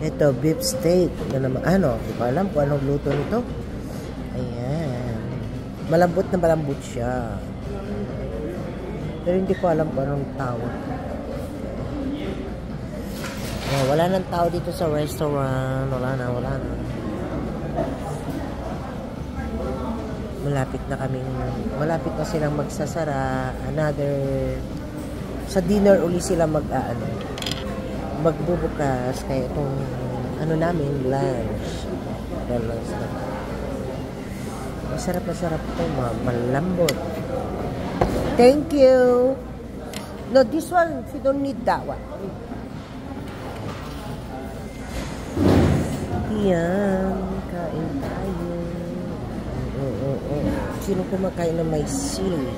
Ito, beef steak. Na naman, ano, hindi ko alam kung anong luto nito. Ayan. Malambot na malambot siya. Pero hindi ko alam kung anong tawag. Oh, wala nang tao dito sa restaurant. Wala na. Malapit na silang magsasara. Sa dinner uli sila magbubukas. Kaya itong, namin, lunch. Masarap ito, malambot. Thank you. No, this one, you don't need that one. Yan, kain tayo. Sino kumakain na may sili?